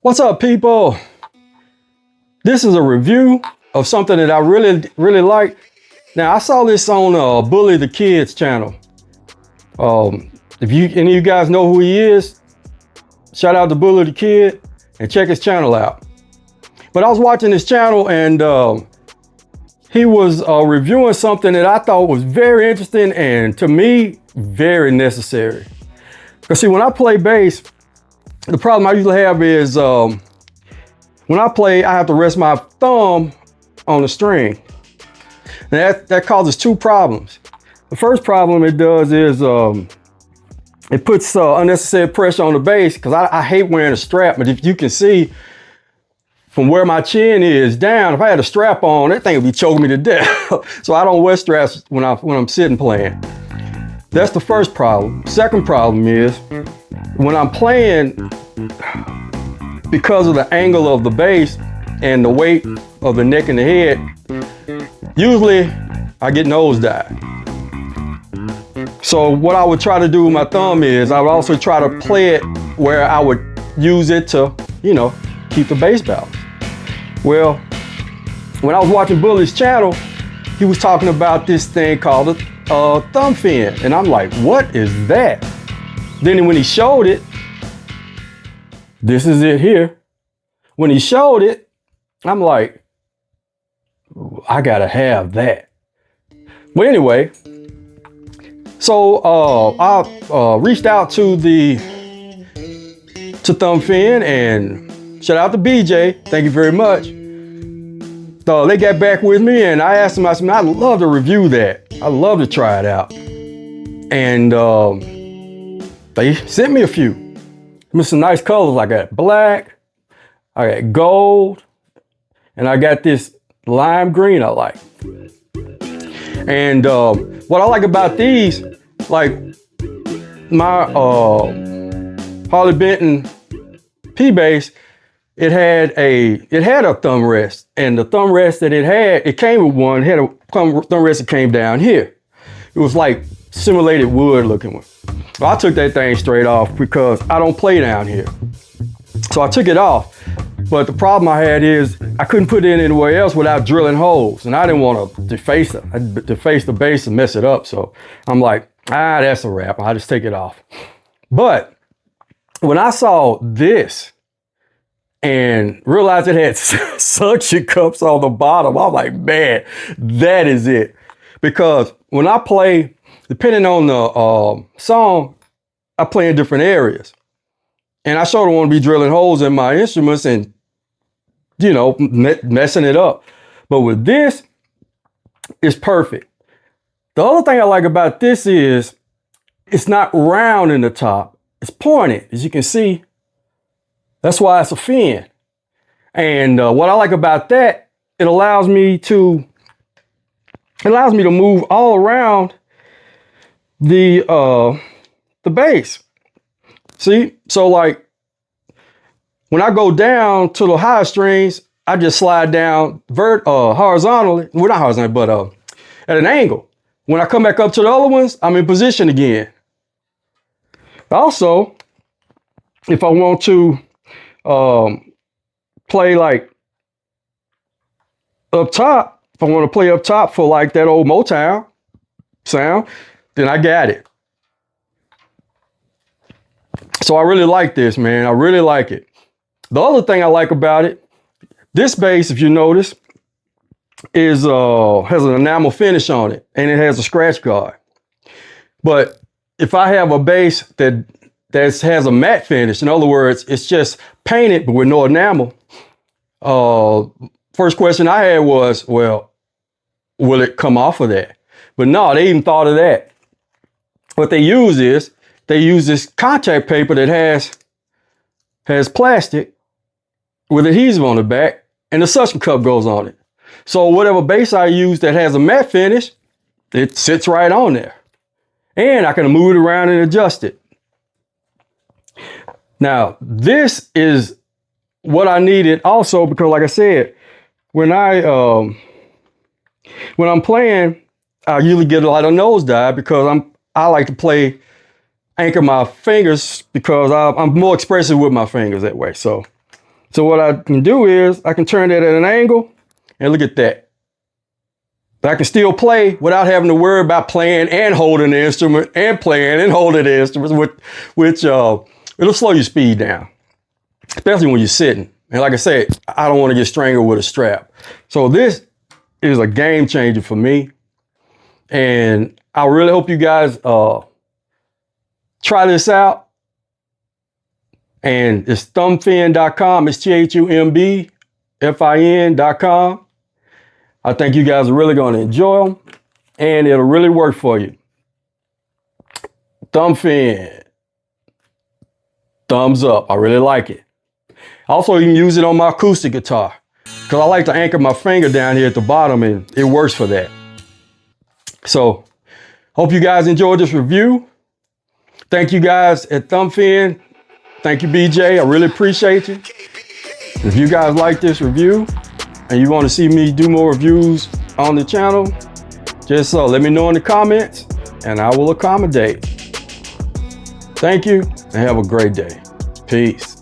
What's up, people? This is a review of something that I really like. Now, I saw this on Bully the Kid's channel. If any of you guys know who he is, shout out to Bully the Kid and check his channel out. But I was watching his channel and he was reviewing something that I thought was very interesting and to me, very necessary. Because see, when I play bass, the problem I usually have is when I play, I have to rest my thumb on the string. And that causes two problems. The first problem it does is it puts unnecessary pressure on the bass because I hate wearing a strap. But if you can see from where my chin is down, if I had a strap on, that thing would be choking me to death. So I don't wear straps when I'm sitting playing. That's the first problem. Second problem is when I'm playing, because of the angle of the bass and the weight of the neck and the head, usually I get nosedive. So what I would try to do with my thumb is I would also try to play it where I would use it to, keep the bass balance. Well, when I was watching Bully's channel, he was talking about this thing called a thumb fin. And I'm like, what is that? Then when he showed it, this is it here. When he showed it, I'm like, I gotta have that. But anyway, so I reached out to Thumb Fin and shout out to BJ. Thank you very much. So they got back with me and I asked them, I said, I'd love to review that. I'd love to try it out. And they sent me a few. Some nice colors. I got black, I got gold, and I got this lime green I like. And what I like about these, like my Harley Benton P-Bass, it had a thumb rest, and the thumb rest that it came with one, it had a thumb rest that came down here. It was like simulated wood looking one. Well, I took that thing straight off because I don't play down here. So I took it off. But the problem I had is I couldn't put it in anywhere else without drilling holes. And I didn't want to deface the bass and mess it up. So I'm like, that's a wrap. I'll just take it off. But when I saw this and realized it had suction cups on the bottom, I'm like, man, that is it. Because when I play, depending on the song, I play in different areas. And I sure don't want to be drilling holes in my instruments and, messing it up. But with this, it's perfect. The other thing I like about this is it's not round in the top. It's pointed, as you can see. That's why it's a fin. And what I like about that, it allows me to move all around the bass. See, so like when I go down to the higher strings, I just slide down horizontally. Well, not horizontally, but at an angle. When I come back up to the other ones, I'm in position again. Also, if I want to play like up top, if I want to play up top for like that old Motown sound, then I got it. So I really like this, man. I really like it. The other thing I like about it, this bass, if you notice, has an enamel finish on it and it has a scratch guard. But if I have a bass that has a matte finish, in other words, it's just painted but with no enamel, first question I had was, well, will it come off of that? But no, they even thought of that. What they use is, they use this contact paper that has plastic with adhesive on the back and the suction cup goes on it. So whatever bass I use that has a matte finish, it sits right on there. And I can move it around and adjust it. Now, this is what I needed also because like I said, when I'm playing, I usually get a lot of nosedive because I like to anchor my fingers because I'm more expressive with my fingers that way. So So what I can do is I can turn that at an angle and look at that. But I can still play without having to worry about playing and holding the instrument and playing and holding the instruments, which it'll slow your speed down, especially when you're sitting. And like I said, I don't want to get strangled with a strap. So this is a game changer for me. And I really hope you guys try this out. And it's thumbfin.com. It's THUMBFIN.com. I think you guys are really going to enjoy them, and it'll really work for you. Thumbfin. Thumbs up. I really like it. Also, you can use it on my acoustic guitar because I like to anchor my finger down here at the bottom, and it works for that. So, hope you guys enjoyed this review. Thank you guys at Thumbfin. Thank you, BJ. I really appreciate you. If you guys like this review and you want to see me do more reviews on the channel, just let me know in the comments and I will accommodate. Thank you and have a great day. Peace.